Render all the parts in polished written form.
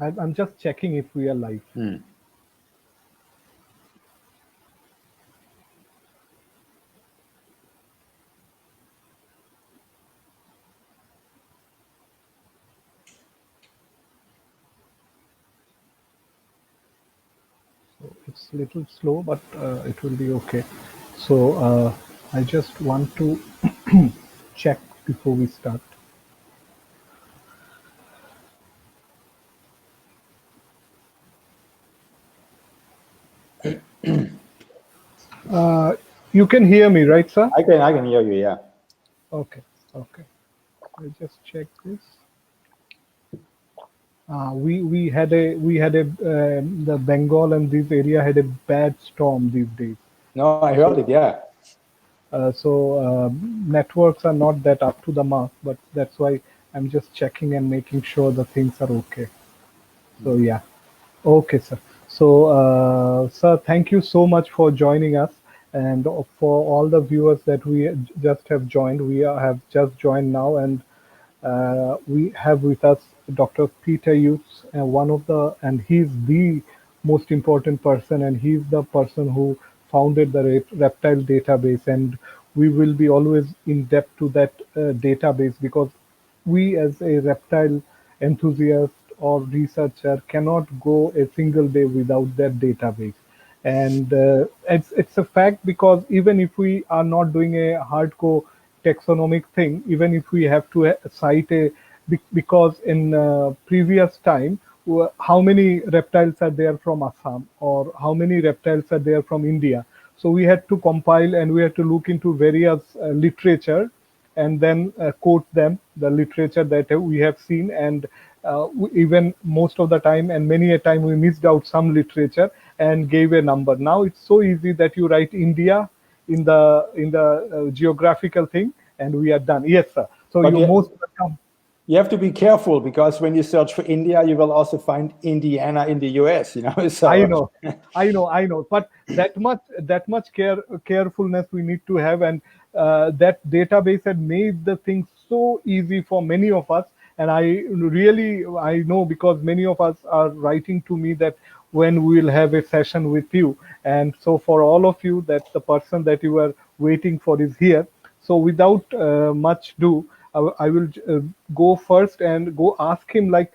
I'm just checking if we are live. So it's a little slow, but it will be okay. So I just want to check before we start. You can hear me, right, sir? I can hear you. Yeah. Okay. I just check this. We had a the Bengal and this area had a bad storm these days. No, I heard it. Yeah. So networks are not that up to the mark, but that's why I'm just checking and making sure the things are okay. So yeah, okay, sir. So sir, thank you so much for joining us, and for all the viewers that we just have joined. Have just joined now, and we have with us Dr. Peter Uetz, and he's the most important person, and he's the person who founded the Reptile Database, and we will be always in depth to that database, because we as a reptile enthusiast or researcher cannot go a single day without that database. And it's a fact, because even if we are not doing a hardcore taxonomic thing, even if we have to cite because in previous time, how many reptiles are there from Assam, or how many reptiles are there from India? So we had to compile, and we had to look into various literature, and then quote them, the literature that we have seen, and even most of the time, and many a time, we missed out some literature and gave a number. Now it's so easy that you write India in the geographical thing, and we are done. Yes, sir. So but you're most welcome. You have to be careful, because when you search for India, you will also find Indiana in the US. So I know. But that much carefulness we need to have, and that database had made the thing so easy for many of us. And I know, because many of us are writing to me that when we will have a session with you. And so for all of you, that the person that you are waiting for is here. So without much ado, I will go first and go ask him, like,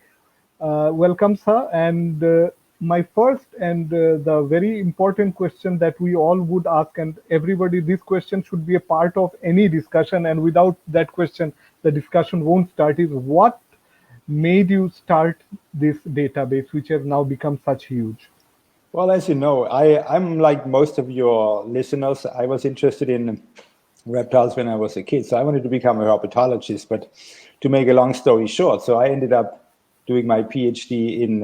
welcome, sir. And my first and the very important question that we all would ask, and everybody, this question should be a part of any discussion, and without that question, the discussion won't start, is what made you start this database, which has now become such huge? Well, as you know, I'm like most of your listeners. I was interested in reptiles when I was a kid, so I wanted to become a herpetologist. But to make a long story short, so I ended up doing my PhD in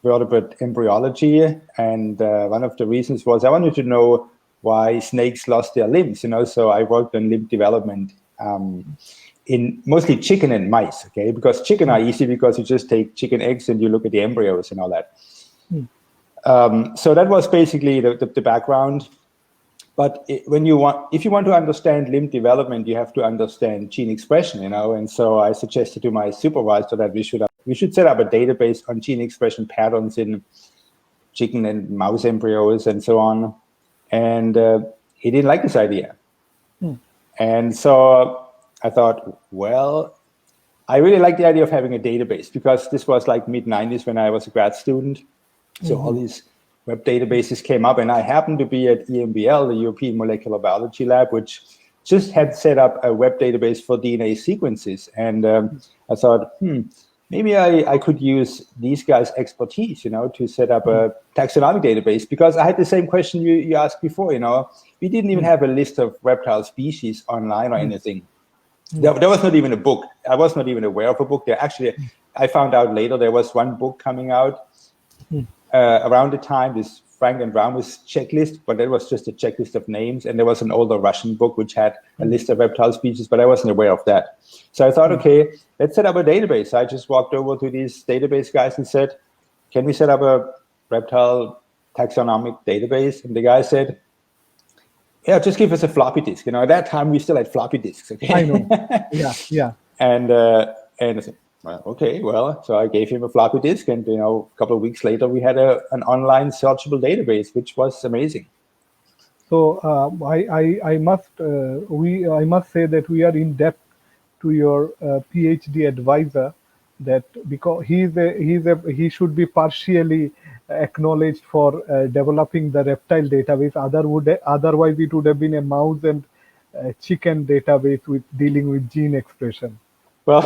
vertebrate embryology, and one of the reasons was I wanted to know why snakes lost their limbs. So I worked on limb development in mostly chicken and mice. Okay, because chicken are easy, because you just take chicken eggs and you look at the embryos and all that. So that was basically the background. But if you want to understand limb development, you have to understand gene expression, And so I suggested to my supervisor that we should set up a database on gene expression patterns in chicken and mouse embryos and so on. And he didn't like this idea. And so I thought, well, I really like the idea of having a database, because this was like mid-90s when I was a grad student. So all these web databases came up, and I happened to be at EMBL, the European Molecular Biology Lab, which just had set up a web database for DNA sequences. And I thought, maybe I could use these guys' expertise, to set up a taxonomic database, because I had the same question you asked before, We didn't even have a list of reptile species online or anything. There was not even a book. I was not even aware of a book. I found out later there was one book coming out around the time, this Frank and Ramos checklist, but that was just a checklist of names. And there was an older Russian book which had a list of reptile species, but I wasn't aware of that. So I thought, okay, let's set up a database. I just walked over to these database guys and said, can we set up a reptile taxonomic database? And the guy said, yeah, just give us a floppy disk. At that time we still had floppy disks. Okay. I know. Yeah. And I said, Well, okay, well, so I gave him a floppy disk, and a couple of weeks later, we had an online searchable database, which was amazing. So I must say that we are in debt to your PhD advisor, that because he should be partially acknowledged for developing the reptile database. Otherwise it would have been a mouse and chicken database with dealing with gene expression. Well,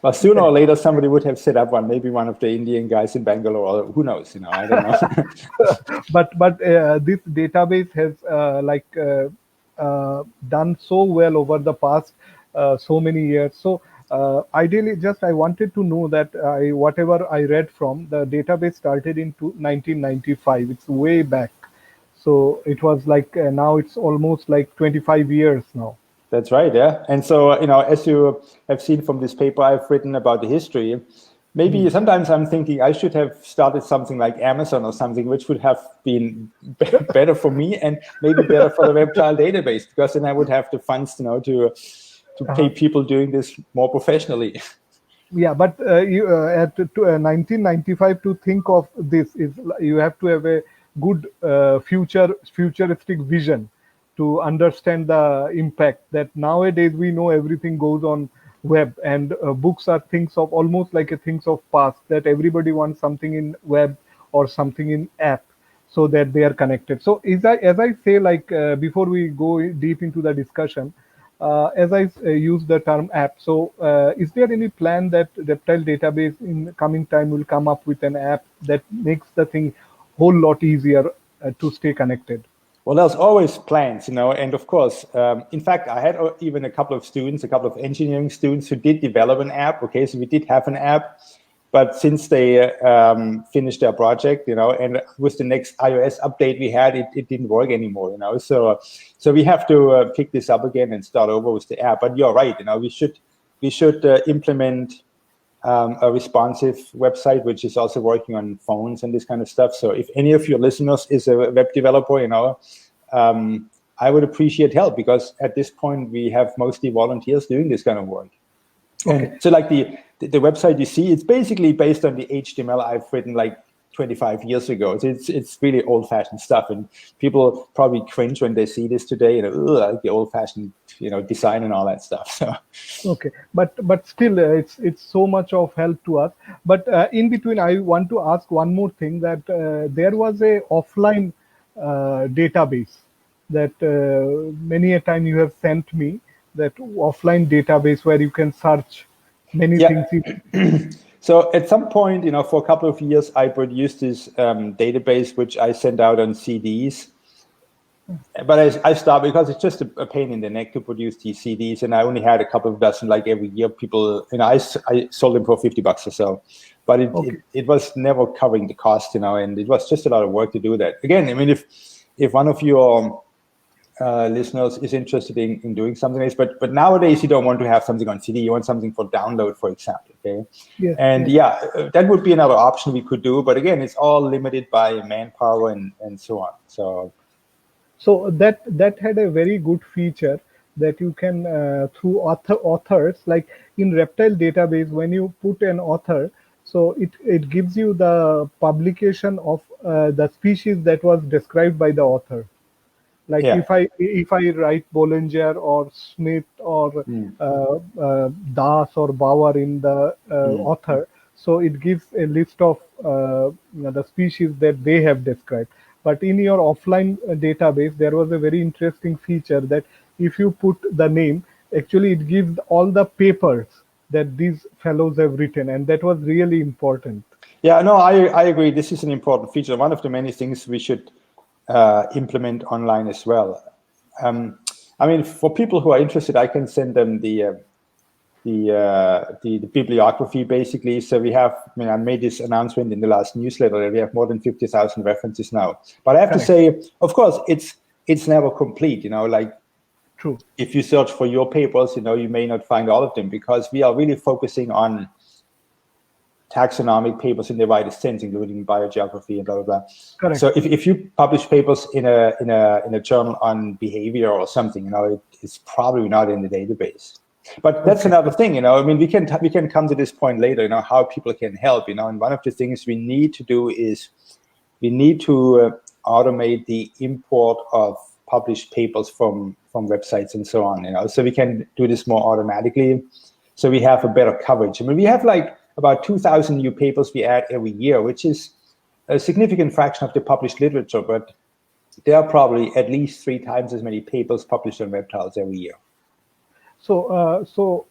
well, sooner or later somebody would have set up one. Maybe one of the Indian guys in Bangalore, or who knows? I don't know. but this database has done so well over the past so many years. So ideally, just I wanted to know that whatever I read from, the database started in 1995. It's way back. So it was like now it's almost like 25 years now. That's right, yeah. And so, as you have seen from this paper I've written about the history, maybe sometimes I'm thinking I should have started something like Amazon or something, which would have been better for me and maybe better for the Reptile Database, because then I would have the funds, to pay people doing this more professionally. Yeah, but at 1995, to think of this is you have to have a good futuristic vision to understand the impact. That nowadays we know everything goes on web, and books are things of almost like a things of past, that everybody wants something in web or something in app, so that they are connected. So as I say, like before we go deep into the discussion, as I use the term app, so is there any plan that Reptile Database in coming time will come up with an app that makes the thing whole lot easier to stay connected? Well, there's always plans, and of course, in fact, I had even a couple of engineering students who did develop an app. Okay, so we did have an app, but since they finished their project, and with the next iOS update we had, it didn't work anymore, So we have to pick this up again and start over with the app. But you're right, we should implement a responsive website, which is also working on phones and this kind of stuff. So if any of your listeners is a web developer, I would appreciate help, because at this point we have mostly volunteers doing this kind of work. Okay. And so like the website you see, it's basically based on the HTML I've written like 25 years ago. It's really old-fashioned stuff, and people probably cringe when they see this today, like the old-fashioned design and all that stuff. So okay, but still it's so much of help to us. But in between, I want to ask one more thing, that there was a offline database that many a time you have sent me, that offline database where you can search many things. So at some point, for a couple of years, I produced this database, which I sent out on CDs. But I stopped because it's just a pain in the neck to produce these CDs, and I only had a couple of dozen, like every year. People, I sold them for $50 or so, but it was never covering the cost, and it was just a lot of work to do that. Again, I mean, if one of your listeners is interested in doing something like this, but nowadays you don't want to have something on CD, you want something for download, for example. Okay, that would be another option we could do, but again, it's all limited by manpower and so on. So that had a very good feature, that you can through authors, like in Reptile Database, when you put an author, so it gives you the publication of the species that was described by the author. Like if I write Bollinger or Smith or Das or Bauer in the author, so it gives a list of the species that they have described. But in your offline database, there was a very interesting feature that if you put the name, actually it gives all the papers that these fellows have written, and that was really important. Yeah, no, I agree. This is an important feature. One of the many things we should implement online as well. I mean, for people who are interested, I can send them the bibliography, basically. So we have, I made this announcement in the last newsletter that we have more than 50,000 references now. But I have to say, of course, it's never complete, like true. If you search for your papers, you may not find all of them, because we are really focusing on taxonomic papers in the widest sense, including biogeography and blah blah blah. Correct. So if you publish papers in a journal on behavior or something, it's probably not in the database. But that's another thing, I mean, we can come to this point later, how people can help, and one of the things we need to do is we need to automate the import of published papers from websites and so on, so we can do this more automatically, so we have a better coverage. I mean, we have like about 2,000 new papers we add every year, which is a significant fraction of the published literature, but there are probably at least 3 times as many papers published on reptiles every year. So,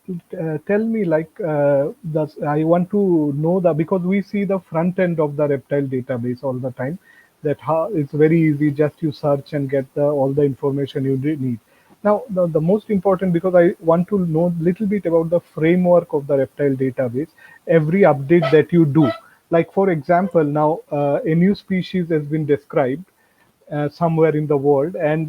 tell me, like, I want to know that, because we see the front end of the reptile database all the time, that how it's very easy, just you search and get all the information you need. Now, the most important, because I want to know a little bit about the framework of the reptile database, every update that you do. Like, for example, now a new species has been described somewhere in the world, and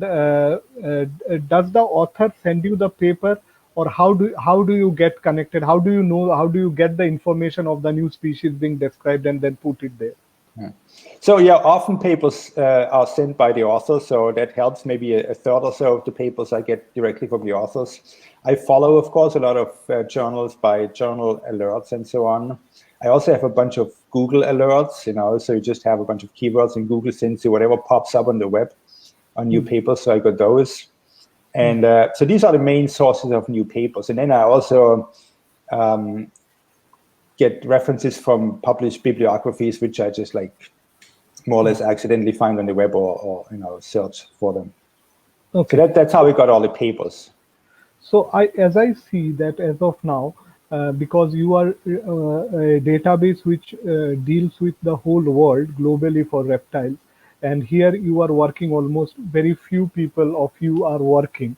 does the author send you the paper, or how do you get connected? How do you know? How do you get the information of the new species being described and then put it there? Yeah. So yeah, often papers are sent by the author, so that helps. Maybe a third or so of the papers I get directly from the authors. I follow, of course, a lot of journals by journal alerts and so on. I also have a bunch of Google alerts, so you just have a bunch of keywords and Google sends you whatever pops up on the web on new papers, so I got those. And so these are the main sources of new papers. And then I also get references from published bibliographies, which I just like more or less accidentally find on the web or search for them. Okay. So that's how we got all the papers. So as I see that as of now, because you are a database which deals with the whole world globally for reptiles, and here you are working, almost very few people of you are working,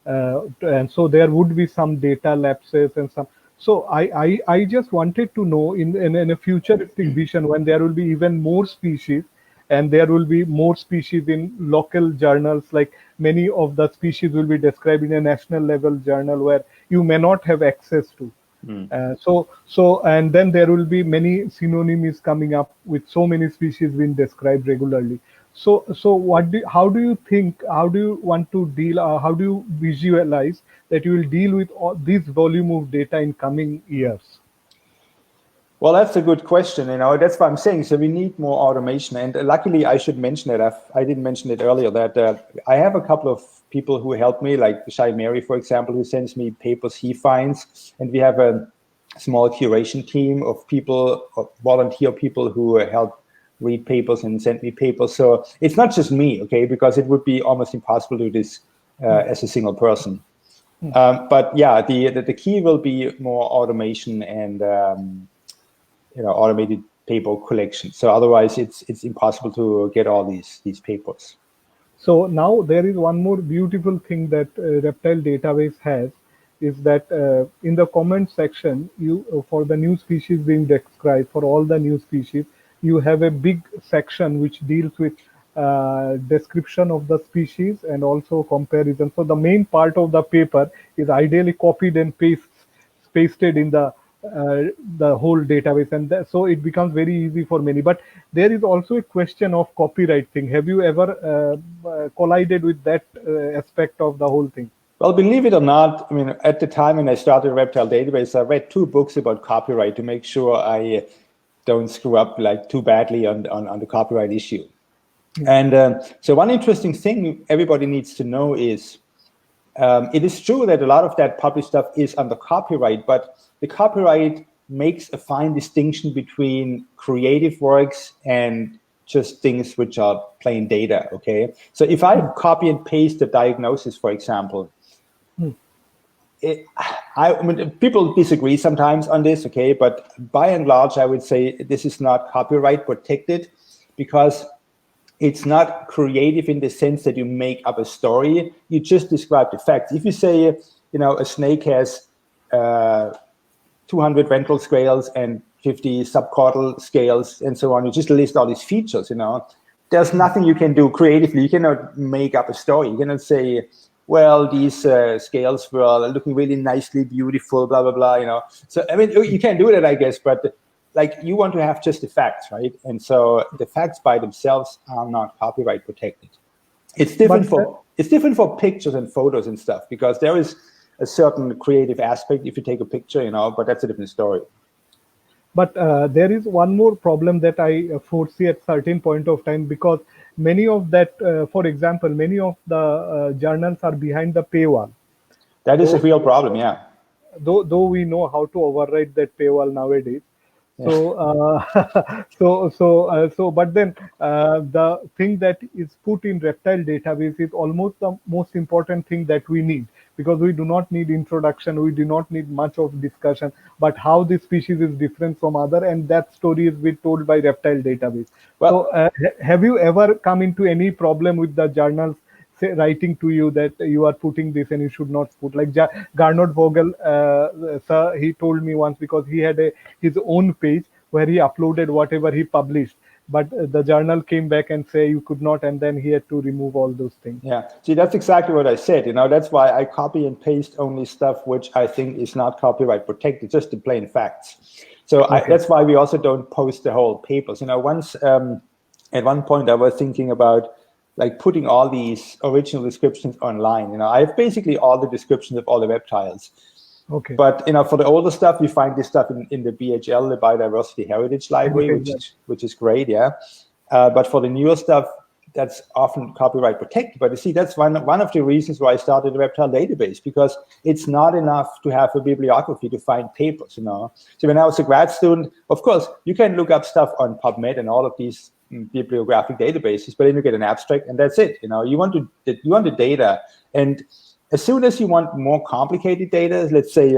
and so there would be some data lapses and some. So I just wanted to know, in a futuristic vision, when there will be even more species, and there will be more species in local journals, like many of the species will be described in a national level journal where you may not have access to. So and then there will be many synonyms coming up with so many species being described regularly. So how do you think, how do you want to deal, how do you visualize that you will deal with all this volume of data in coming years? Well, that's a good question. That's what I'm saying. So we need more automation. And luckily, I should mention it. I didn't mention it earlier, that I have a couple of people who help me, like Shai Mary, for example, who sends me papers he finds. And we have a small curation team of people, of volunteer people who help read papers and send me papers. So it's not just me, okay, because it would be almost impossible to do this as a single person. But yeah, the key will be more automation and automated paper collection. So otherwise, it's impossible to get all these papers. So now there is one more beautiful thing that Reptile Database has, is that in the comment section, you for the new species being described, for all the new species, you have a big section which deals with description of the species and also comparison. So the main part of the paper is ideally copied and pasted in the whole database, and so it becomes very easy for many. But there is also a question of copyright thing. Have you ever collided with that aspect of the whole thing? Well, believe it or not, I mean, at the time when I started Reptile Database, I read 2 books about copyright to make sure I don't screw up like too badly on the copyright issue. And so one interesting thing everybody needs to know is it is true that a lot of that published stuff is under copyright, but the copyright makes a fine distinction between creative works and just things which are plain data, okay? So if I copy and paste the diagnosis, for example, I mean, people disagree sometimes on this, okay? But by and large, I would say this is not copyright protected because it's not creative in the sense that you make up a story. You just describe the facts. If you say, a snake has 200 ventral scales and 50 subcaudal scales and so on, you just list all these features, There's nothing you can do creatively. You cannot make up a story. You cannot say, well, these scales were looking really nicely, beautiful, blah, blah, blah, So, I mean, you can do that, I guess, but like you want to have just the facts, right? And so the facts by themselves are not copyright protected. It's different for pictures and photos and stuff, because there is a certain creative aspect if you take a picture, you know, but that's a different story. But there is one more problem that I foresee at certain point of time, because many of that, for example, many of the journals are behind the paywall. That is a Though, real problem, yeah. though we know how to override that paywall nowadays. Yeah. So, but then the thing that is put in reptile database is almost the most important thing that we need, because we do not need introduction, we do not need much of discussion, but how this species is different from other, and that story is being told by reptile database. Well, So, have you ever come into any problem with the journals writing to you that you are putting this and you should not put, like Garnot Vogel, sir, he told me once, because he had his own page where he uploaded whatever he published, but the journal came back and say you could not, and then he had to remove all those things. Yeah, see, that's exactly what I said. You know, that's why I copy and paste only stuff which I think is not copyright protected, just the plain facts. So Okay. that's why we also don't post the whole papers. You know, once at one point I was thinking about like putting all these original descriptions online. You know, I have basically all the descriptions of all the reptiles. Okay. But you know, for the older stuff, you find this stuff in the BHL, the Biodiversity Heritage Library, which is great, yeah. But for the newer stuff, that's often copyright protected. But you see, that's one of the reasons why I started the Reptile Database, because it's not enough to have a bibliography to find papers, you know. So when I was a grad student, of course, you can look up stuff on PubMed and all of these bibliographic databases, but then you get an abstract and that's it. You know, you want the data, and as soon as you want more complicated data, let's say,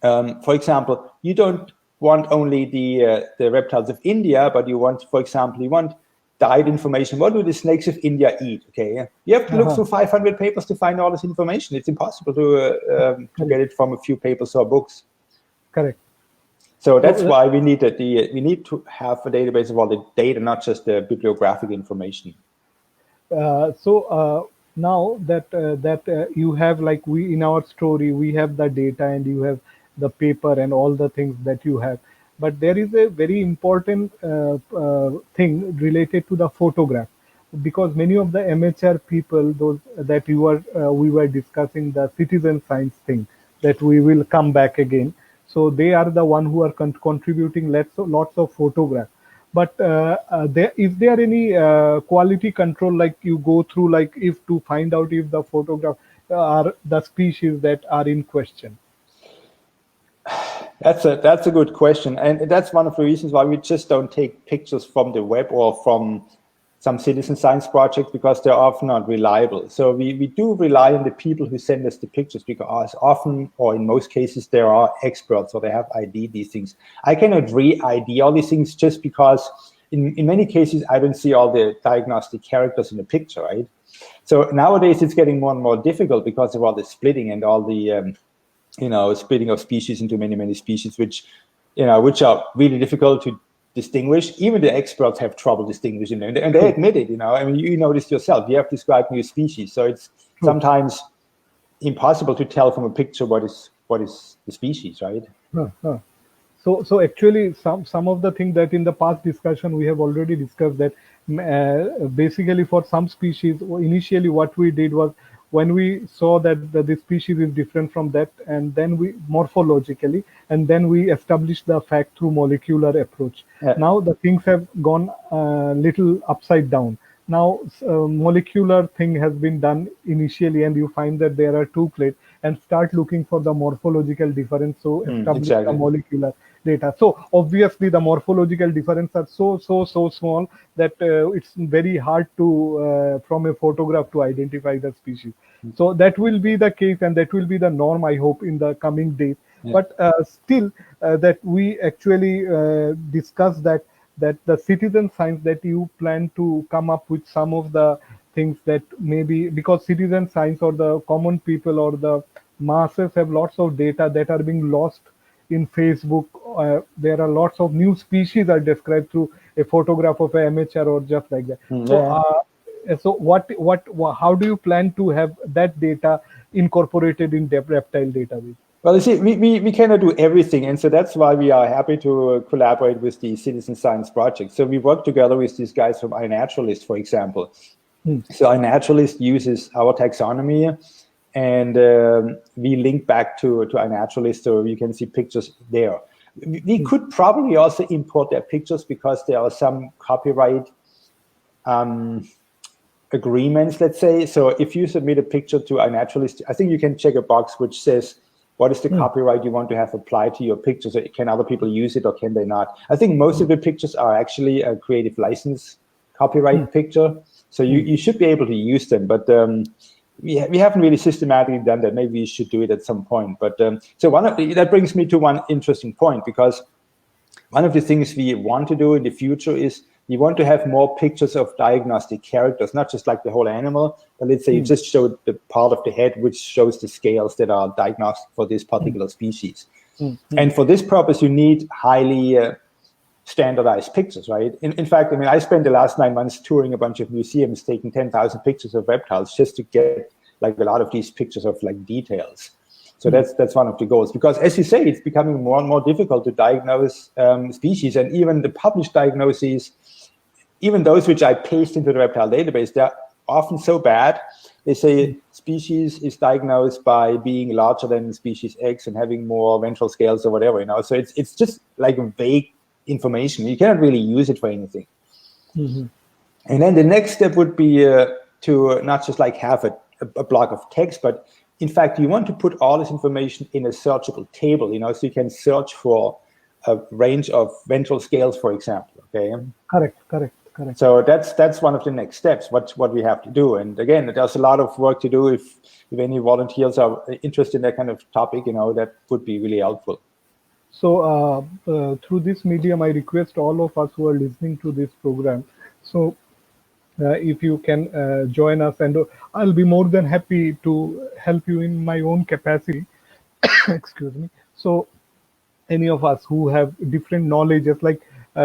for example, you don't want only the reptiles of India, but you want, for example, you want diet information. What do the snakes of India eat? Okay, you have to look through 500 papers to find all this information. It's impossible to get it from a few papers or books. Correct. So that's why we need we need to have a database of all the data, not just the bibliographic information. Now that you have, like, we in our story, we have the data and you have the paper and all the things that you have, but there is a very important thing related to the photograph, because many of the amateur people, those that we were discussing, the citizen science thing, that we will come back again. So they are the one who are contributing lots of photographs. But is there any quality control, like you go through, like if to find out if the photograph are the species that are in question? That's a good question, and that's one of the reasons why we just don't take pictures from the web or from some citizen science projects, because they're often not reliable. So we do rely on the people who send us the pictures, because often, or in most cases, there are experts or they have ID these things. I cannot re-ID all these things just because in many cases, I don't see all the diagnostic characters in the picture, right? So nowadays it's getting more and more difficult because of all the splitting and all the, splitting of species into many, many species, which are really difficult to distinguish. Even the experts have trouble distinguishing them, and they admit it. I mean, you know this yourself. You have described new species, so it's sometimes impossible to tell from a picture what is the species, right? So actually, some of the things that in the past discussion we have already discussed, that basically for some species, initially what we did was, when we saw that this species is different from that, and then we morphologically, and then we established the fact through molecular approach. Now the things have gone little upside down. Now molecular thing has been done initially, and you find that there are two clades, and start looking for the morphological difference. So establish the molecular data. So obviously the morphological difference are so small that it's very hard to from a photograph to identify the species. So that will be the case, and that will be the norm, I hope, in the coming days. But still, that we actually discuss that the citizen science, that you plan to come up with some of the things that maybe, because citizen science or the common people or the masses have lots of data that are being lost in Facebook. There are lots of new species are described through a photograph of an amateur or just like that. So how do you plan to have that data incorporated in the reptile database? Well, you see, we cannot do everything, and so that's why we are happy to collaborate with the citizen science project. So we work together with these guys from iNaturalist, for example. So iNaturalist uses our taxonomy and we link back to iNaturalist, so you can see pictures there. We could probably also import their pictures because there are some copyright agreements, let's say. So if you submit a picture to iNaturalist, I think you can check a box which says what is the copyright you want to have applied to your picture. So can other people use it or can they not? I think most of the pictures are actually a Creative License copyright picture. So you should be able to use them, but we haven't really systematically done that. Maybe we should do it at some point. But so that brings me to one interesting point, because one of the things we want to do in the future is we want to have more pictures of diagnostic characters, not just like the whole animal, but let's say you just show the part of the head which shows the scales that are diagnostic for this particular species. And for this purpose, you need highly standardized pictures, right? In fact, I mean, I spent the last 9 months touring a bunch of museums, taking 10,000 pictures of reptiles just to get like a lot of these pictures of like details. So that's one of the goals, because as you say, it's becoming more and more difficult to diagnose species, and even the published diagnoses, even those which I paste into the reptile database, they're often so bad. They say species is diagnosed by being larger than species X and having more ventral scales or whatever, you know. So it's just like a vague information. You cannot really use it for anything. And then the next step would be to not just like have a block of text, but in fact, you want to put all this information in a searchable table, you know, so you can search for a range of ventral scales, for example. Okay. Correct. So that's one of the next steps. What we have to do. And again, there's a lot of work to do. If any volunteers are interested in that kind of topic, you know, that would be really helpful. So through this medium, I request all of us who are listening to this program, so if you can join us, and I'll be more than happy to help you in my own capacity. Excuse me. So any of us who have different knowledges, like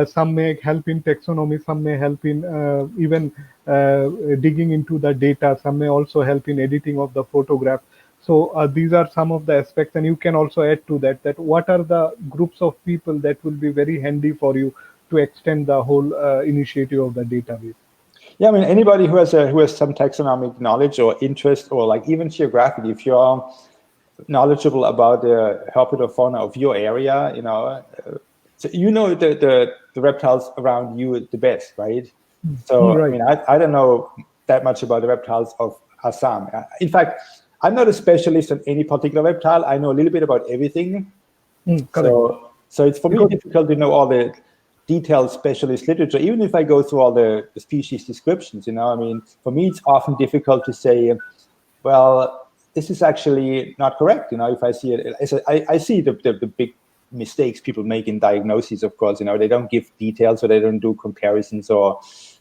some may help in taxonomy, some may help in even digging into the data, some may also help in editing of the photograph. So these are some of the aspects, and you can also add to that what are the groups of people that will be very handy for you to extend the whole initiative of the database. Yeah, I mean, anybody who has some taxonomic knowledge or interest, or like even geographic, if you're knowledgeable about the herpetofauna of your area, you know, so you know the reptiles around you the best, right? So right. I mean, I don't know that much about the reptiles of Assam. In fact, I'm not a specialist on any particular reptile. I know a little bit about everything. So it's for me difficult to know all the detailed specialist literature, even if I go through all the species descriptions, you know. I mean, for me, it's often difficult to say, well, this is actually not correct, you know, if I see it. I see the big mistakes people make in diagnoses, of course, you know, they don't give details, or they don't do comparisons, or,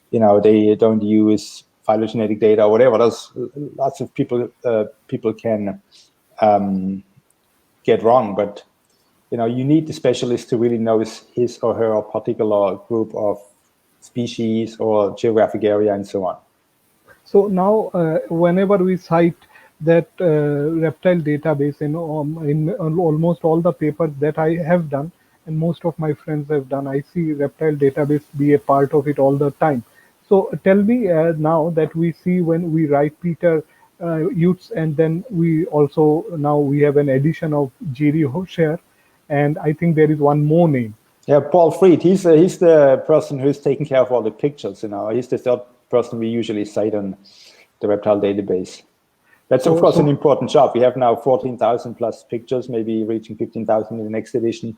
you know, they don't use phylogenetic data or whatever. There's lots of people can get wrong, but you know, you need the specialist to really know his or her particular group of species or geographic area and so on. So now, whenever we cite that reptile database in almost all the papers that I have done, and most of my friends have done, I see reptile database be a part of it all the time. So tell me now that we see when we write Peter Uetz, and then we also now we have an addition of Jerry Hosher, and I think there is one more name. Yeah, Paul Fried. He's the person who's taking care of all the pictures. You know, he's the third person we usually cite on the reptile database. That's of course an important job. We have now 14,000 plus pictures, maybe reaching 15,000 in the next edition.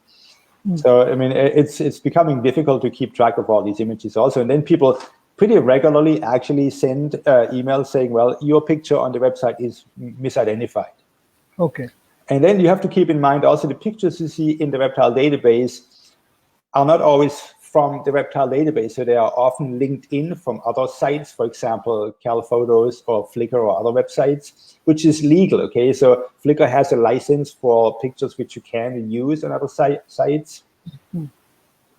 So I mean, it's becoming difficult to keep track of all these images also. And then people pretty regularly actually send emails saying, well, your picture on the website is misidentified. Okay. And then you have to keep in mind also the pictures you see in the reptile database are not always from the reptile database. So they are often linked in from other sites, for example, Cal Photos or Flickr or other websites, which is legal, okay? So Flickr has a license for pictures which you can use on other sites.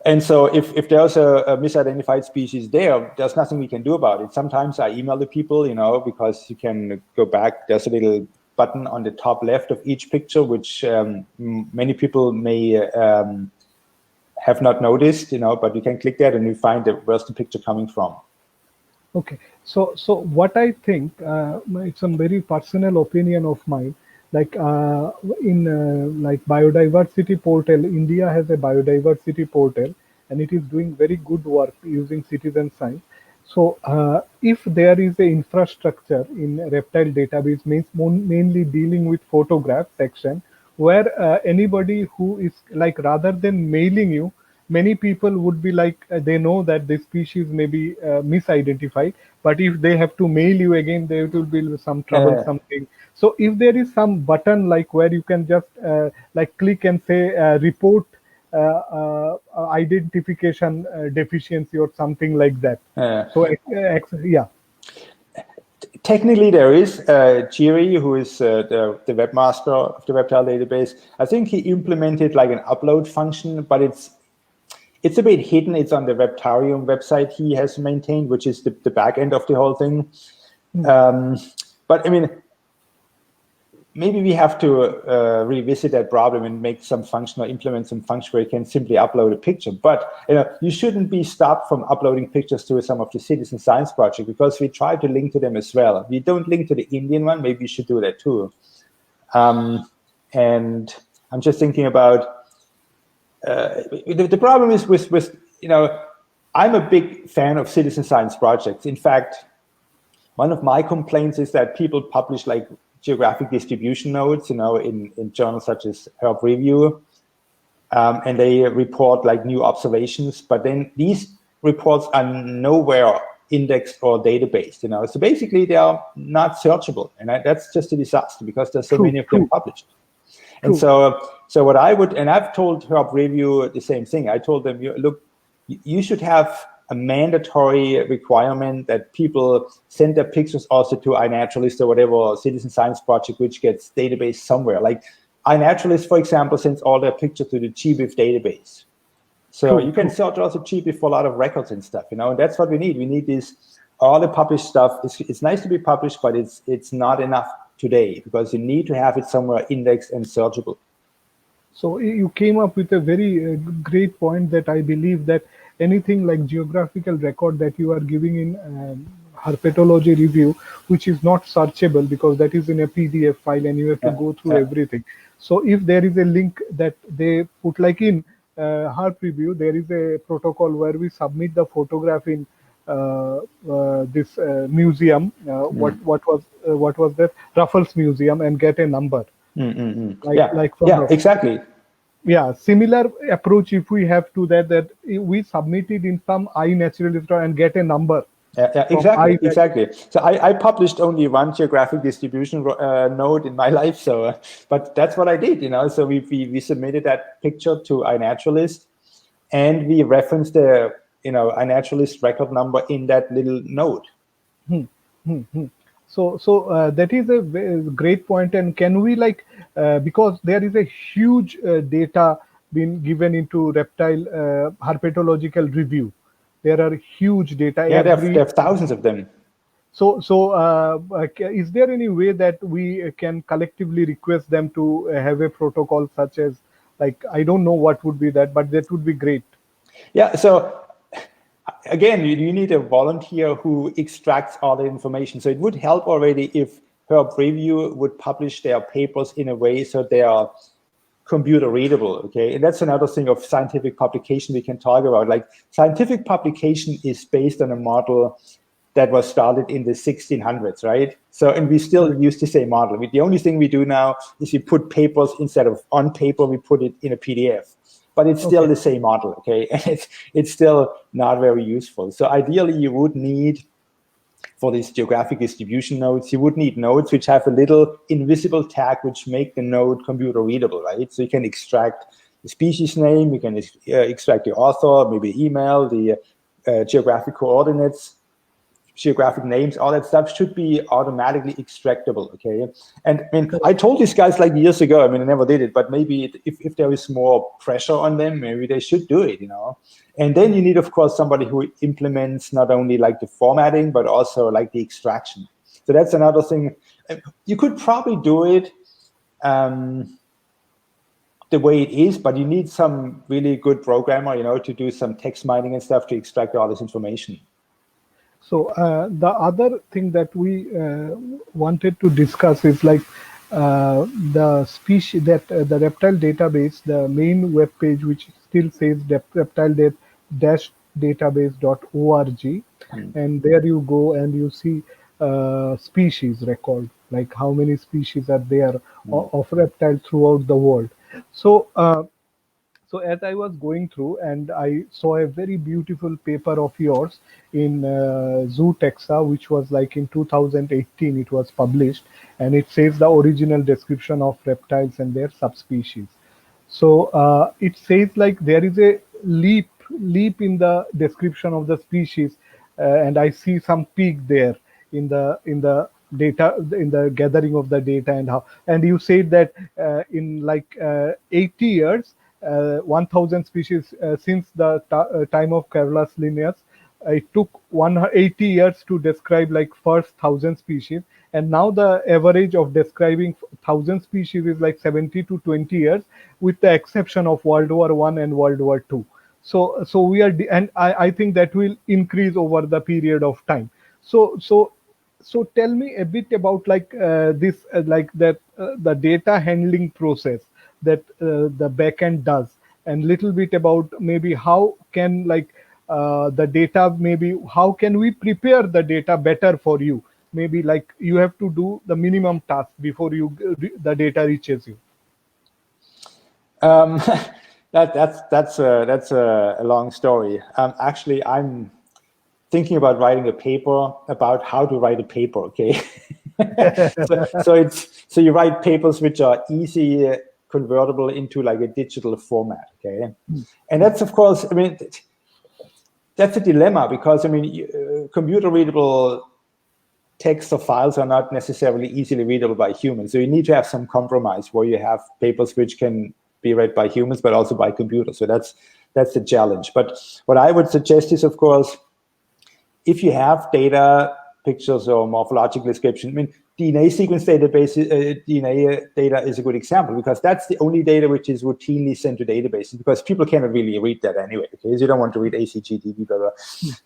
And so if there's a misidentified species there's nothing we can do about it. Sometimes I email the people, you know, because you can go back. There's a little button on the top left of each picture, which many people may have not noticed, you know, but you can click that and you find where's the picture coming from. Okay, so what I think, it's a very personal opinion of mine. Like in like biodiversity portal, India has a biodiversity portal, and it is doing very good work using citizen science. So if there is a infrastructure in reptile database, means mainly dealing with photograph section, where anybody who is like, rather than mailing you, many people would be like, they know that this species may be misidentified, but if they have to mail you again, there will be some troublesome thing. So if there is some button like where you can just like click and say report identification deficiency or something like that. So yeah. Technically, there is Jiri, who is the webmaster of the Reptile Database. I think he implemented like an upload function, but it's a bit hidden. It's on the Reptarium website he has maintained, which is the back end of the whole thing. But I mean, maybe we have to revisit that problem and make some function or implement some function where you can simply upload a picture. But you shouldn't be stopped from uploading pictures to some of the citizen science projects, because we try to link to them as well. We don't link to the Indian one. Maybe we should do that too. And I'm just thinking about the problem is with I'm a big fan of citizen science projects. In fact, one of my complaints is that people publish like geographic distribution notes, in journals such as Herb Review, and they report like new observations, but then these reports are nowhere indexed or databased, So basically, they are not searchable, and that's just a disaster because there's so many of them published. And so what I would, and I've told Herb Review the same thing. I told them, look, you should have a mandatory requirement that people send their pictures also to iNaturalist or whatever citizen science project which gets database somewhere. Like iNaturalist, for example, sends all their pictures to the GBIF database. So you can search also GBIF for a lot of records and stuff, and that's what we need. We need all the published stuff. It's nice to be published, but it's not enough today, because you need to have it somewhere indexed and searchable. So you came up with a very great point, that I believe that anything like geographical record that you are giving in herpetology review, which is not searchable because that is in a PDF file and you have to go through everything. So if there is a link that they put, like in herp review, there is a protocol where we submit the photograph in this museum. What was that? Raffles Museum, and get a number. Exactly. Yeah, similar approach if we have to that we submit it in some iNaturalist and get a number. Exactly. So I published only one geographic distribution node in my life. But that's what I did, So we submitted that picture to iNaturalist, and we referenced the iNaturalist record number in that little node. So that is a great point. And can we because there is a huge data being given into reptile herpetological review. There are huge data. Yeah, there are thousands of them. So is there any way that we can collectively request them to have a protocol such as, I don't know what would be that, but that would be great. Yeah, so again, you need a volunteer who extracts all the information. So it would help already if Herb Review would publish their papers in a way so they are computer readable, okay? And that's another thing of scientific publication we can talk about. Like, scientific publication is based on a model that was started in the 1600s, right? So, and we still use the same model. The only thing we do now is we put papers, instead of on paper, we put it in a PDF. But it's still the same model, okay? And it's still not very useful. So ideally, you would need, for these geographic distribution nodes, you would need nodes which have a little invisible tag which make the node computer readable, right? So you can extract the species name, you can extract the author, maybe email, the geographic coordinates, geographic names, all that stuff should be automatically extractable, okay? And I mean, I told these guys like years ago, I mean, I never did it, but maybe if there is more pressure on them, maybe they should do it, And then you need, of course, somebody who implements not only like the formatting, but also like the extraction. So that's another thing. You could probably do it the way it is, but you need some really good programmer, to do some text mining and stuff to extract all this information. So the other thing that we wanted to discuss is like the species that the reptile database, the main web page, which still says reptile-database.org, and there you go and you see species record, like how many species are there of reptile throughout the world. So so as I was going through and I saw a very beautiful paper of yours in Zoo Texa, which was like in 2018, it was published, and it says the original description of reptiles and their subspecies. So it says like there is a leap in the description of the species, and I see some peak there in the data, in the gathering of the data. And how, and you said that in like 80 years, 1000 species since the time of Carolus Linnaeus, it took 180 years to describe like first 1000 species, and now the average of describing 1000 species is like 70 to 20 years, with the exception of World War I and World War II. So we are, and I think that will increase over the period of time. So tell me a bit about like this, like that the data handling process that the backend does, and little bit about maybe how can like the data, maybe how can we prepare the data better for you, maybe like you have to do the minimum task before you the data reaches you. Um, that's a long story. Actually, I'm thinking about writing a paper about how to write a paper. Okay, so you write papers which are easy convertible into like a digital format. Okay, and that's of course, I mean, that's a dilemma because I mean, computer readable text or files are not necessarily easily readable by humans. So you need to have some compromise where you have papers which can be read by humans, but also by computers. So that's the challenge. But what I would suggest is, of course, if you have data, pictures, or morphological description, I mean, DNA sequence database, DNA data is a good example because that's the only data which is routinely sent to databases because people cannot really read that anyway. Okay, so you don't want to read ACGDB, blah, blah.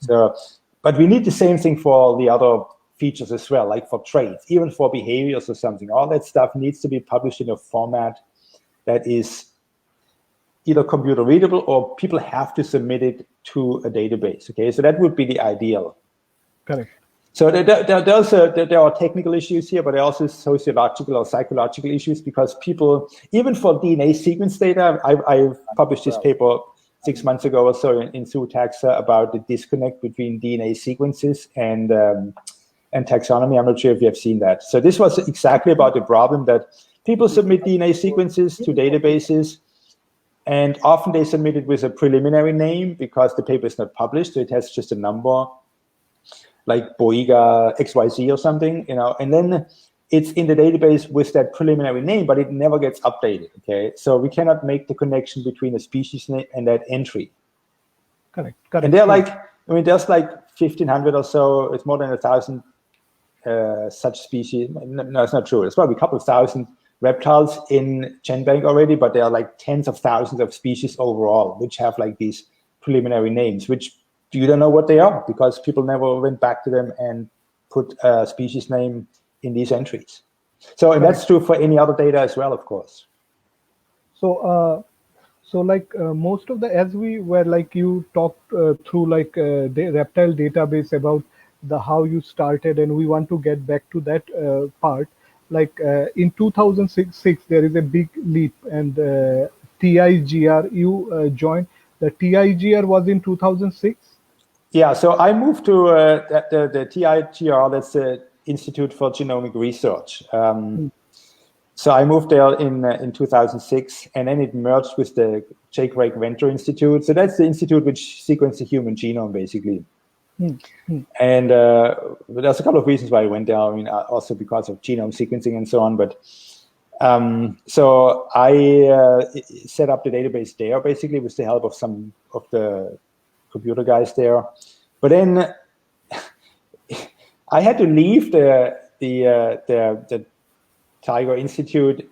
So, but we need the same thing for the other features as well, like for traits, even for behaviors or something. All that stuff needs to be published in a format that is either computer readable or people have to submit it to a database. Okay, so that would be the ideal. Correct. So there are technical issues here, but there are also sociological or psychological issues because people, even for DNA sequence data, I published this paper 6 months ago or so in Zoo Taxa about the disconnect between DNA sequences and taxonomy. I'm not sure if you have seen that. So this was exactly about the problem that people submit DNA sequences to databases, and often they submit it with a preliminary name because the paper is not published, so it has just a number, like Boiga XYZ or something, you know, and then it's in the database with that preliminary name, but it never gets updated, okay? So we cannot make the connection between a species name and that entry. Correct. And they're like, I mean, there's like 1,500 or so, it's more than 1,000 such species. No, it's not true. It's probably a couple of thousand reptiles in GenBank already, but there are like tens of thousands of species overall, which have like these preliminary names, which you don't know what they are because people never went back to them and put a species name in these entries. So, and that's true for any other data as well, of course. So, so like most of the, as we were like you talked through like the reptile database about the how you started, and we want to get back to that part. Like in 2006, there is a big leap, and TIGR you joined. The TIGR was in 2006. Yeah, so I moved to the TIGR, that's the Institute for Genomic Research. So I moved there in 2006, and then it merged with the J. Craig Venter Institute. So that's the institute which sequenced the human genome, basically. And there's a couple of reasons why I went there. I mean, also because of genome sequencing and so on. But so I set up the database there, basically, with the help of some of the computer guys there. But then I had to leave the Tiger Institute,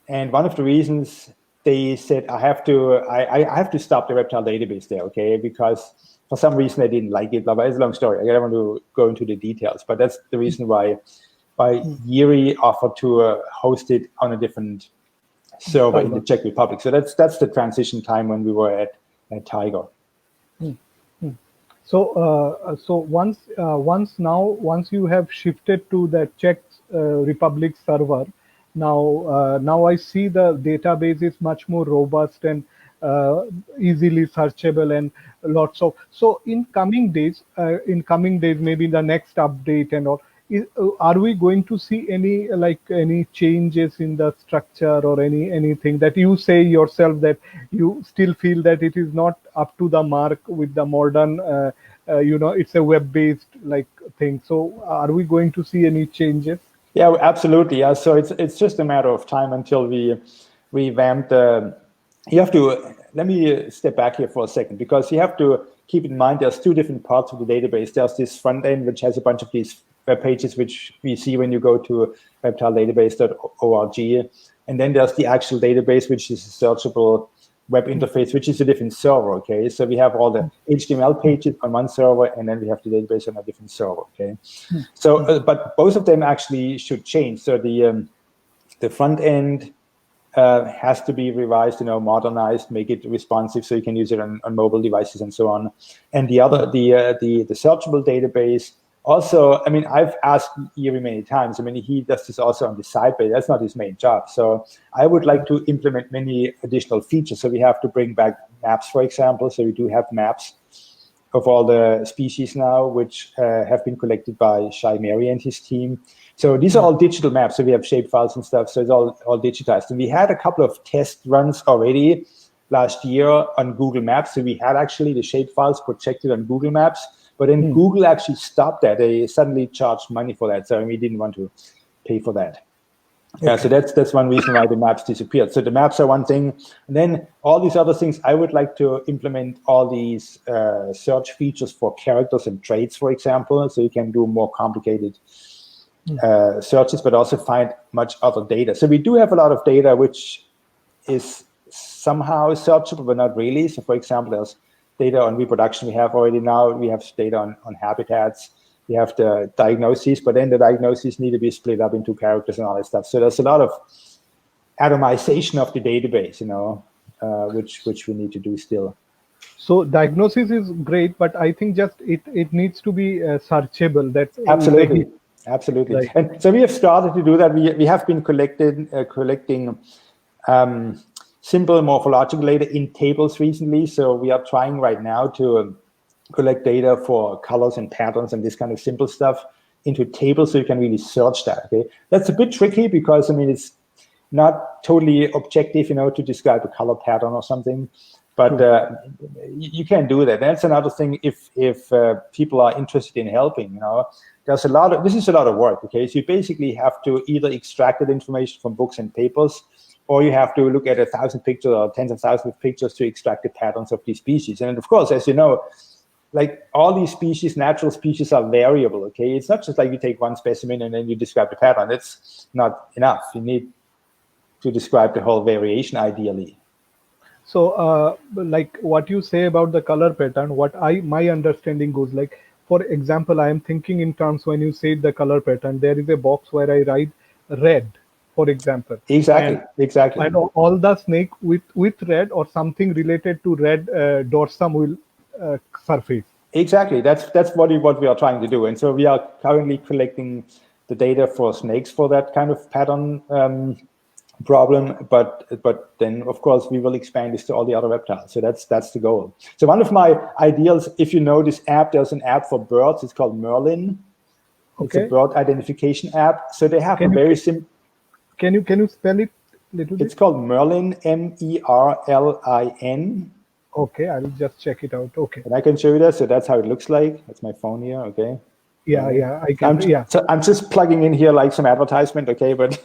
and one of the reasons they said I have to stop the reptile database there, okay, because for some reason I didn't like it. But it's a long story. I don't want to go into the details, but that's the reason why Yuri offered to host it on a different server in the Czech Republic. So that's the transition time when we were at Tiger. So once you have shifted to the Czech Republic server, now I see the database is much more robust and easily searchable and lots of. So in coming days, maybe the next update and all, are we going to see any changes in the structure or anything that you say yourself that you still feel that it is not up to the mark with the modern it's a web-based thing? So are we going to see any changes? Yeah, absolutely. Yeah, so it's just a matter of time until we revamp the. You have to, let me step back here for a second, because you have to keep in mind there's two different parts of the database. There's this front end, which has a bunch of these web pages, which we see when you go to reptiledatabase.org. And then there's the actual database, which is a searchable web interface, which is a different server, okay? So we have all the HTML pages on one server, and then we have the database on a different server, okay? So, but both of them actually should change. So the front end has to be revised, modernized, make it responsive so you can use it on mobile devices and so on. And the searchable database also, I mean, I've asked Yuri many times. I mean, he does this also on the side, but that's not his main job. So I would like to implement many additional features. So we have to bring back maps, for example. So we do have maps of all the species now, which have been collected by Shai Mary and his team. So these are all digital maps. So we have shapefiles and stuff. So it's all digitized. And we had a couple of test runs already last year on Google Maps. So we had actually the shapefiles projected on Google Maps. But then Google actually stopped that. They suddenly charged money for that. So we didn't want to pay for that. Okay. Yeah, so that's one reason why the maps disappeared. So the maps are one thing. And then all these other things, I would like to implement all these search features for characters and traits, for example. So you can do more complicated searches, but also find much other data. So we do have a lot of data which is somehow searchable, but not really. So for example, there's data on reproduction we have already now. We have data on habitats. We have the diagnoses, but then the diagnoses need to be split up into characters and all that stuff. So there's a lot of atomization of the database, which we need to do still. So diagnosis is great, but I think just it needs to be searchable. That's absolutely. Right. And so we have started to do that. We have been collecting simple morphological data in tables recently. So we are trying right now to collect data for colors and patterns and this kind of simple stuff into tables so you can really search that. Okay, that's a bit tricky because I mean it's not totally objective, to describe a color pattern or something. But you can do that. That's another thing. If people are interested in helping, there's this is a lot of work. Okay, so you basically have to either extract that information from books and papers, or you have to look at 1,000 pictures or tens of thousands of pictures to extract the patterns of these species. And of course, as you know, like all these species, natural species are variable. Okay, it's not just like you take one specimen and then you describe the pattern. It's not enough. You need to describe the whole variation ideally. So, like what you say about the color pattern, my understanding goes like, for example, I am thinking in terms when you say the color pattern, there is a box where I write red, for example. Exactly. And all the snake with red or something related to red dorsum will surface. Exactly. That's what we are trying to do. And so we are currently collecting the data for snakes for that kind of pattern problem, but then of course we will expand this to all the other reptiles. So that's the goal. So one of my ideals, if you know this app, there's an app for birds. It's called Merlin. Okay. It's a bird identification app. So they have a very simple. Can you spell it a little bit? It's called Merlin, MERLIN. Okay, I will just check it out. Okay. And I can show you that. So that's how it looks like. That's my phone here. Okay. Yeah, I can. So I'm just plugging in here like some advertisement, okay, but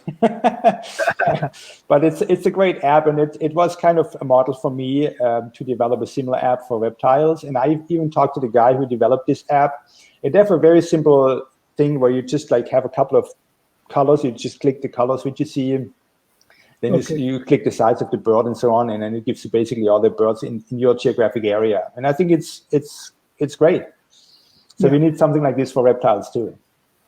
but it's a great app, and it was kind of a model for me to develop a similar app for reptiles. And I even talked to the guy who developed this app. They have a very simple thing where you just like have a couple of colors. You just click the colors which you see. Then you click the size of the bird and so on, and then it gives you basically all the birds in your geographic area. And I think it's it's great. So we need something like this for reptiles too.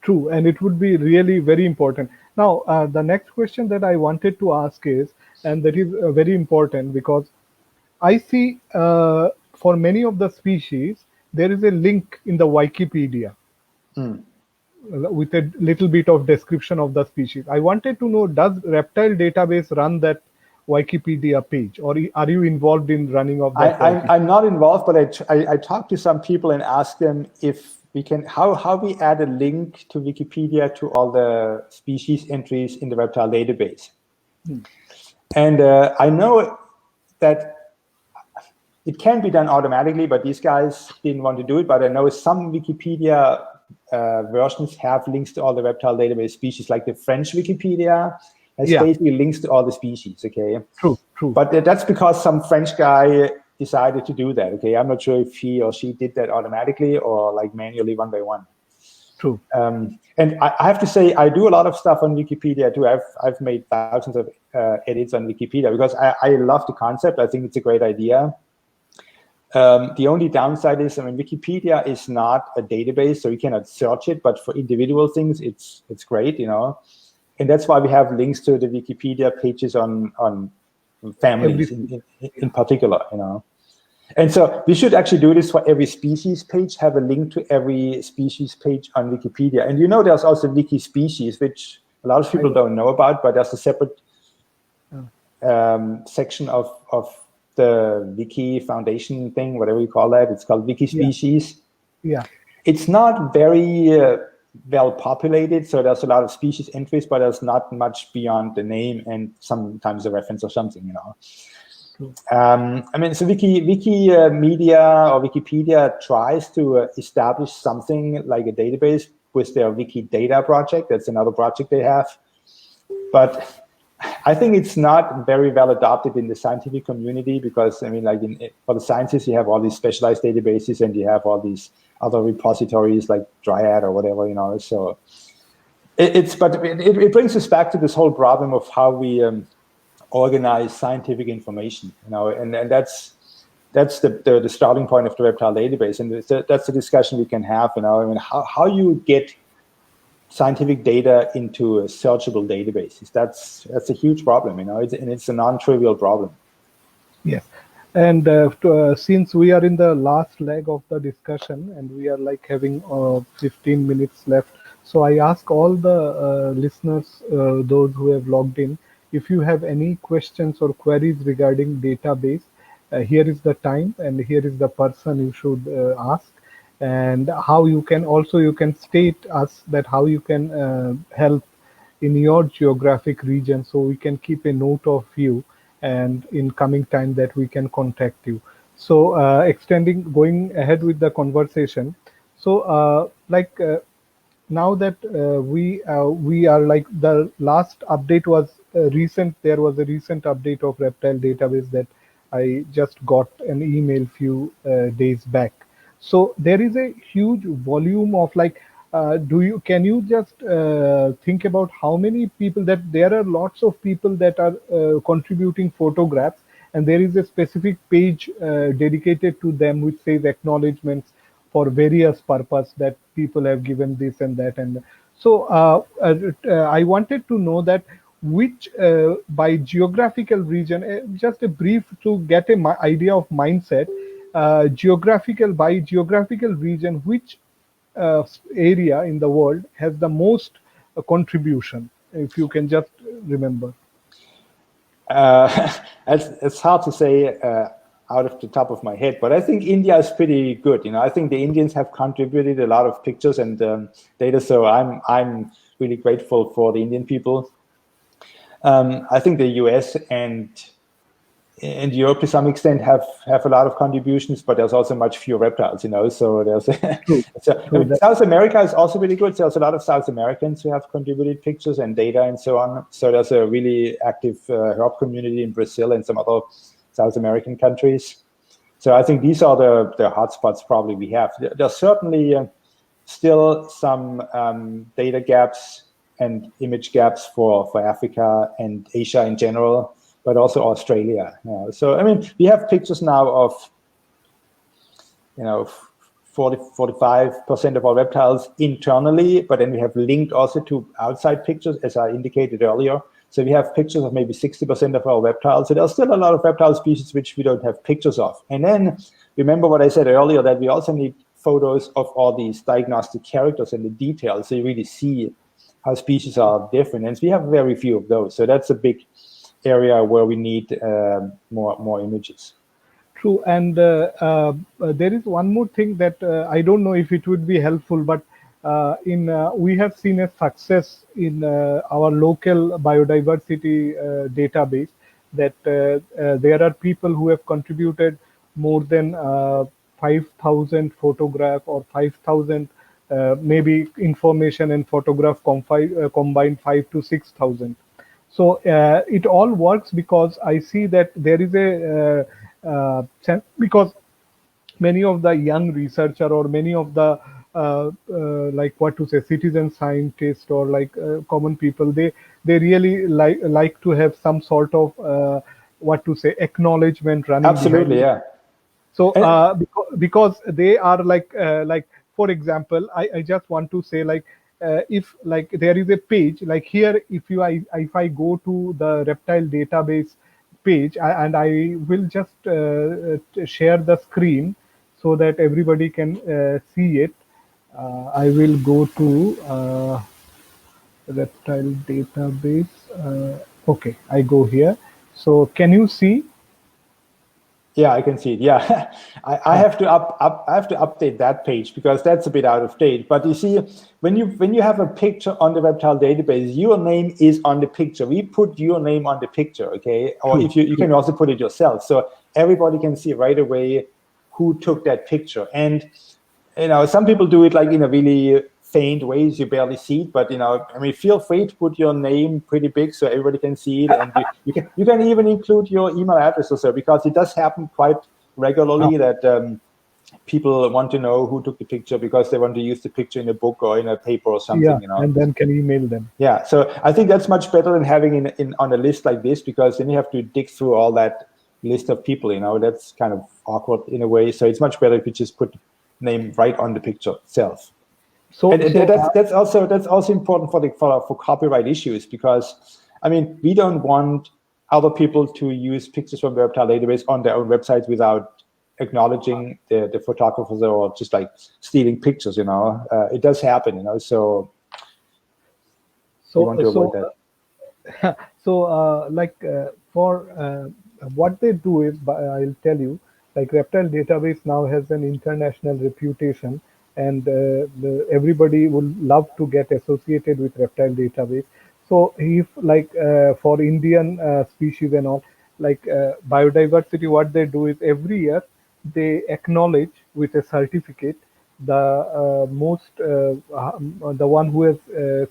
True, and it would be really very important. Now, the next question that I wanted to ask is, and that is very important because I see for many of the species, there is a link in the Wikipedia with a little bit of description of the species. I wanted to know, does Reptile Database run that Wikipedia page, or are you involved in running of that? I'm not involved, but I talked to some people and asked them if we can, how we add a link to Wikipedia to all the species entries in the Reptile Database. And I know that it can be done automatically, but these guys didn't want to do it. But I know some Wikipedia versions have links to all the Reptile Database species, like the French Wikipedia has basically links to all the species, okay? True. But that's because some French guy decided to do that, okay? I'm not sure if he or she did that automatically or like manually one by one. True. And I have to say, I do a lot of stuff on Wikipedia too. I've made thousands of edits on Wikipedia because I love the concept. I think it's a great idea. The only downside is, I mean, Wikipedia is not a database, so you cannot search it. But for individual things, it's great, you know. And that's why we have links to the Wikipedia pages on families in particular, you know. And so we should actually do this for every species page, have a link to every species page on Wikipedia. And you know, there's also Wiki Species, which a lot of people don't know about, but there's a separate section of the Wiki Foundation thing, whatever you call that. It's called Wiki Species. Yeah. It's not very well populated, so there's a lot of species entries, but there's not much beyond the name and sometimes a reference or something, you know. I mean, so Wikimedia or Wikipedia tries to establish something like a database with their Wikidata project. That's another project they have. But I think it's not very well adopted in the scientific community because, I mean, like for the sciences, you have all these specialized databases and you have all these other repositories like Dryad or whatever, you know. So it brings us back to this whole problem of how we organize scientific information, you know, and that's the starting point of the Reptile Database, and that's the discussion we can have, you know. I mean, how you get scientific data into a searchable databases, that's a huge problem, you know. It's a non-trivial problem. Yes, and since we are in the last leg of the discussion and we are like having 15 minutes left, so I ask all the listeners, those who have logged in, if you have any questions or queries regarding database, here is the time and here is the person you should ask, and how you can state us that how you can help in your geographic region, so we can keep a note of you, and in coming time that we can contact you. So going ahead with the conversation. So now that we are like, the last update was recent. There was a recent update of Reptile Database that I just got an email few days back. So there is a huge volume of like, can you just think about how many people, that there are lots of people that are contributing photographs, and there is a specific page dedicated to them which says acknowledgements for various purpose, that people have given this and that. And so I wanted to know that which by geographical region, just a brief to get an idea of mindset, by geographical region, which area in the world has the most contribution, if you can just remember. It's hard to say out of the top of my head, but I think India is pretty good. You know, I think the Indians have contributed a lot of pictures and data, so I'm really grateful for the Indian people. I think the US and Europe to some extent have a lot of contributions, but there's also much fewer reptiles, you know. So there's South America is also really good. So there's a lot of South Americans who have contributed pictures and data and so on. So there's a really active herp community in Brazil and some other South American countries. So I think these are the hotspots probably we have. There's certainly still some data gaps and image gaps for Africa and Asia in general, but also Australia. So I mean, we have pictures now of, you know, 45% of our reptiles internally, but then we have linked also to outside pictures, as I indicated earlier. So we have pictures of maybe 60% of our reptiles. So there's still a lot of reptile species which we don't have pictures of. And then remember what I said earlier, that we also need photos of all these diagnostic characters and the details, so you really see how species are different. And we have very few of those. So that's a big area where we need more images. True, and there is one more thing that I don't know if it would be helpful, but we have seen a success in our local biodiversity database, that there are people who have contributed more than 5,000 photograph or 5,000 maybe information and photograph combined 5 to 6,000. So it all works because I see that there is a because many of the young researcher or many of the like what to say citizen scientists or like common people, they really like to have some sort of what to say acknowledgement running Absolutely, behind. yeah. So because they are like for example, I just want to say like if like there is a page like here, if I go to the reptile database page, and I will just share the screen so that everybody can see it. I will go to reptile database. Okay, I go here. So can you see? Yeah, I can see it. Yeah, I have to I have to update that page because that's a bit out of date. But you see, when you have a picture on the reptile database, your name is on the picture. We put your name on the picture, okay? Or True, if you can also put it yourself, so everybody can see right away who took that picture. And some people do it like in a really faint ways, you barely see it, but I mean, feel free to put your name pretty big so everybody can see it, and you can even include your email address or so, because it does happen quite regularly that people want to know who took the picture because they want to use the picture in a book or in a paper or something. Yeah, and then can email them. Yeah, so I think that's much better than having in on a list like this, because then you have to dig through all that list of people. That's kind of awkward in a way. So it's much better if you just put name right on the picture itself. So that's also important for copyright issues, because I mean, we don't want other people to use pictures from the reptile database on their own websites without acknowledging the photographers, or just like stealing pictures. It does happen. So we want to avoid that. So for what they do is, I'll tell you, like reptile database now has an international reputation, and everybody would love to get associated with reptile database. So if like for Indian species and all, like biodiversity, what they do is every year they acknowledge with a certificate the the one who has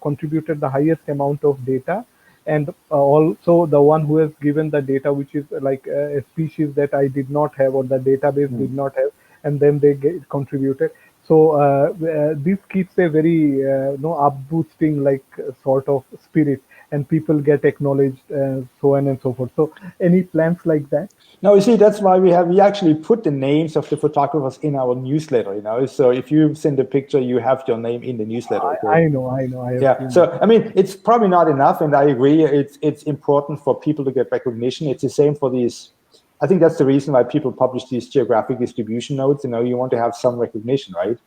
contributed the highest amount of data, and also the one who has given the data which is like a species that I did not have or the database did not have, and then they get contributed. So this keeps a very up boosting like sort of spirit, and people get acknowledged, so on and so forth. So any plans like that? No, you see, that's why we actually put the names of the photographers in our newsletter. So if you send a picture, you have your name in the newsletter. Okay? I know. Yeah. So I mean, it's probably not enough, and I agree. It's important for people to get recognition. It's the same for these. I think that's the reason why people publish these geographic distribution notes. You want to have some recognition, right?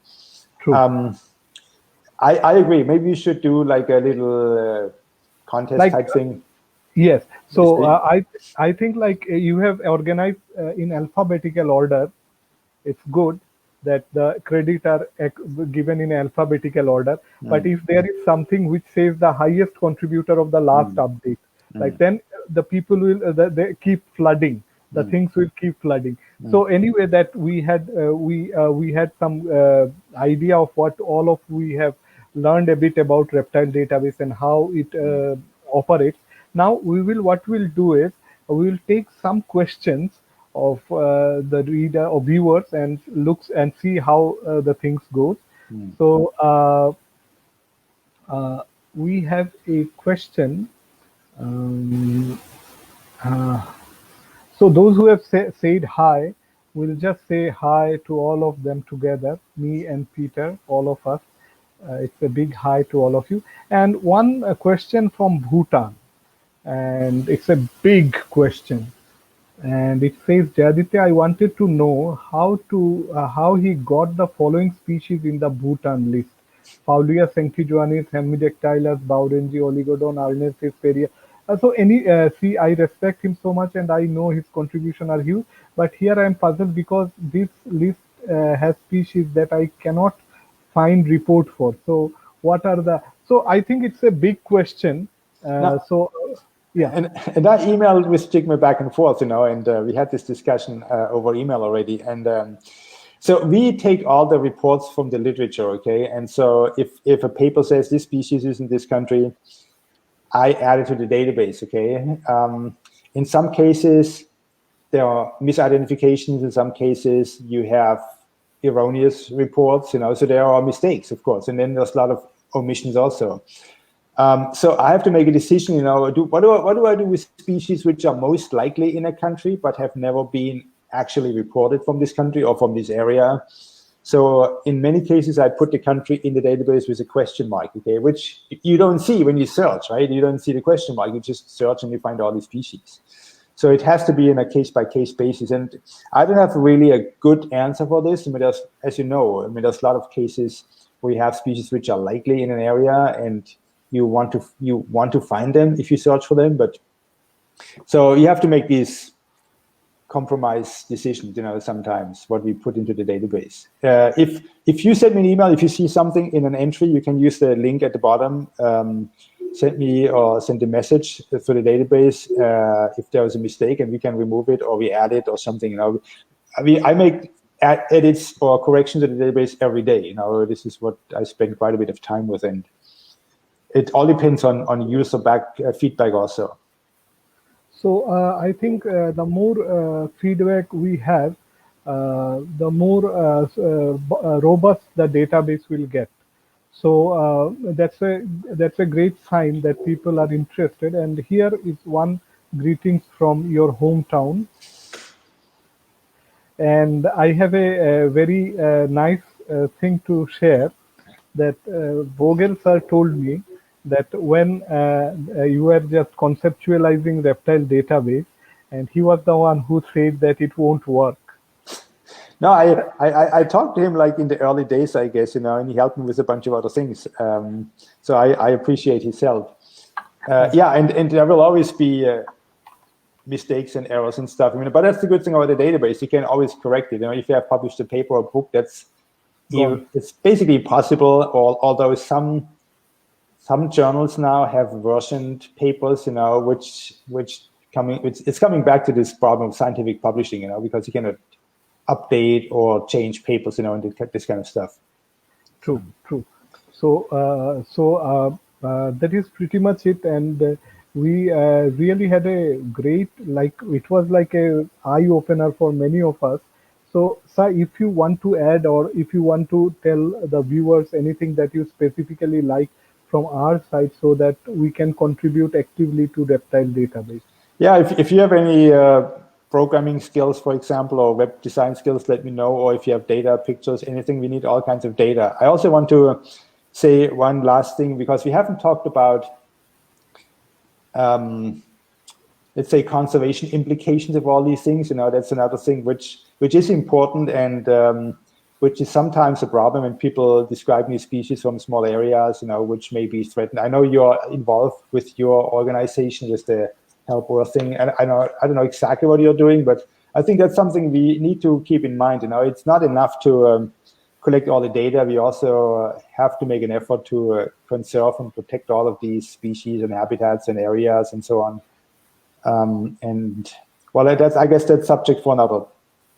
True. I agree. Maybe you should do like a little contest type thing. Yes. So I think like you have organized in alphabetical order. It's good that the credit are given in alphabetical order. But if there is something which says the highest contributor of the last update, like then the people will they keep flooding. The things will keep flooding. So anyway, that we had some idea of what all of we have learned a bit about reptile database and how it operates. Now what we'll do is we will take some questions of the reader or viewers and looks and see how the things goes. So we have a question. So those who have said hi, we'll just say hi to all of them together, me and Peter, all of us. It's a big hi to all of you. And one question from Bhutan, and it's a big question. And it says, Jaditya, I wanted to know how he got the following species in the Bhutan list: Faulia sanctijoanis, Hemidactylus, Baurenji, Oligodon, Arnesis, Peria. See, I respect him so much, and I know his contribution are huge. But here I am puzzled because this list has species that I cannot find report for. So what are the? So I think it's a big question. Yeah. And I emailed with Jigme back and forth, and we had this discussion over email already. And so we take all the reports from the literature, okay? And so if a paper says this species is in this country, I add it to the database, okay? In some cases, there are misidentifications. In some cases, you have erroneous reports, so there are mistakes, of course. And then there's a lot of omissions also. So I have to make a decision, what do I do with species which are most likely in a country but have never been actually reported from this country or from this area? So in many cases, I put the country in the database with a question mark, okay, which you don't see when you search, right? You don't see the question mark, you just search and you find all these species. So it has to be in a case-by-case basis. And I don't have really a good answer for this. As you know, there's a lot of cases where you have species which are likely in an area and you want to find them if you search for them. But so you have to make these compromise decisions, sometimes what we put into the database. If you send me an email, if you see something in an entry, you can use the link at the bottom. Send a message for the database if there was a mistake, and we can remove it or we add it or something. I make edits or corrections to the database every day. This is what I spend quite a bit of time with, and it all depends on user feedback also. So I think the more feedback we have, the more robust the database will get. So that's a great sign that people are interested. And here is one greetings from your hometown. And I have a very nice thing to share, that Vogel sir told me that when you were just conceptualizing Reptile Database, and he was the one who said that it won't work. No, I talked to him like in the early days, I guess, and he helped me with a bunch of other things. So I appreciate his help. Yeah, and there will always be mistakes and errors and stuff. But that's the good thing about the database. You can always correct it. If you have published a paper or book, it's basically possible. Although some journals now have versioned papers, it's coming back to this problem of scientific publishing, because you cannot update or change papers, and this kind of stuff. True. So that is pretty much it, and we really had a great, it was like a eye opener for many of us. So, sir, if you want to add, or if you want to tell the viewers anything that you specifically like from our side, so that we can contribute actively to Reptile Database. Yeah, if you have any programming skills, for example, or web design skills, let me know. Or if you have data, pictures, anything, we need all kinds of data. I also want to say one last thing, because we haven't talked about, let's say, conservation implications of all these things. That's another thing which is important, and which is sometimes a problem when people describe new species from small areas, which may be threatened. I know you're involved with your organization with the Help Earth thing, and I don't know exactly what you're doing, but I think that's something we need to keep in mind. It's not enough to collect all the data. We also have to make an effort to conserve and protect all of these species and habitats and areas and so on. And well, I guess that's subject for another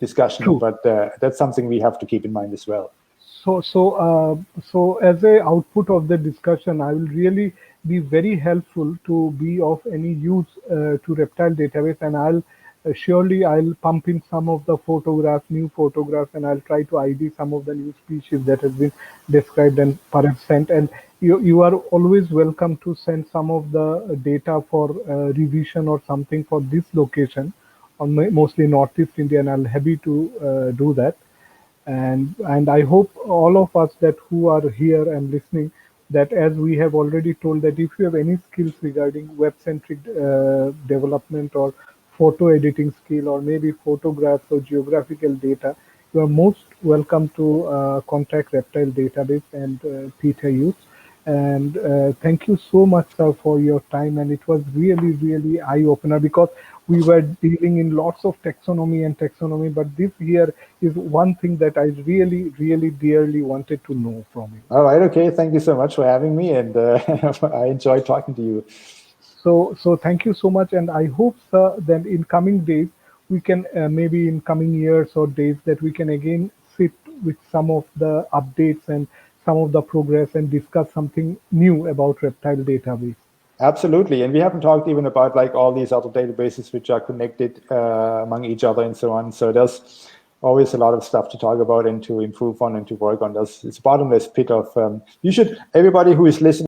discussion. True. But that's something we have to keep in mind as well. So as a output of the discussion, I will really be very helpful to be of any use to Reptile Database, and I'll pump in some of the new photographs, and I'll try to ID some of the new species that has been described and perhaps sent. And you are always welcome to send some of the data for revision or something for this location, or mostly Northeast India, and I'll happy to do that. And I hope all of us that who are here and listening, that as we have already told, that if you have any skills regarding web-centric development or photo editing skill, or maybe photographs or geographical data, you are most welcome to contact Reptile Database and Peter Uetz. And thank you so much, sir, for your time. And it was really, really eye-opener, because we were dealing in lots of taxonomy, but this here is one thing that I really, really dearly wanted to know from you. All right. Okay. Thank you so much for having me, and I enjoyed talking to you. So thank you so much, and I hope, sir, that in coming days we can maybe in coming years or days that we can again sit with some of the updates and some of the progress and discuss something new about Reptile Database. Absolutely. And we haven't talked even about like all these other databases which are connected among each other and so on. So there's always a lot of stuff to talk about and to improve on and to work on. It's a bottomless pit of, everybody who is listening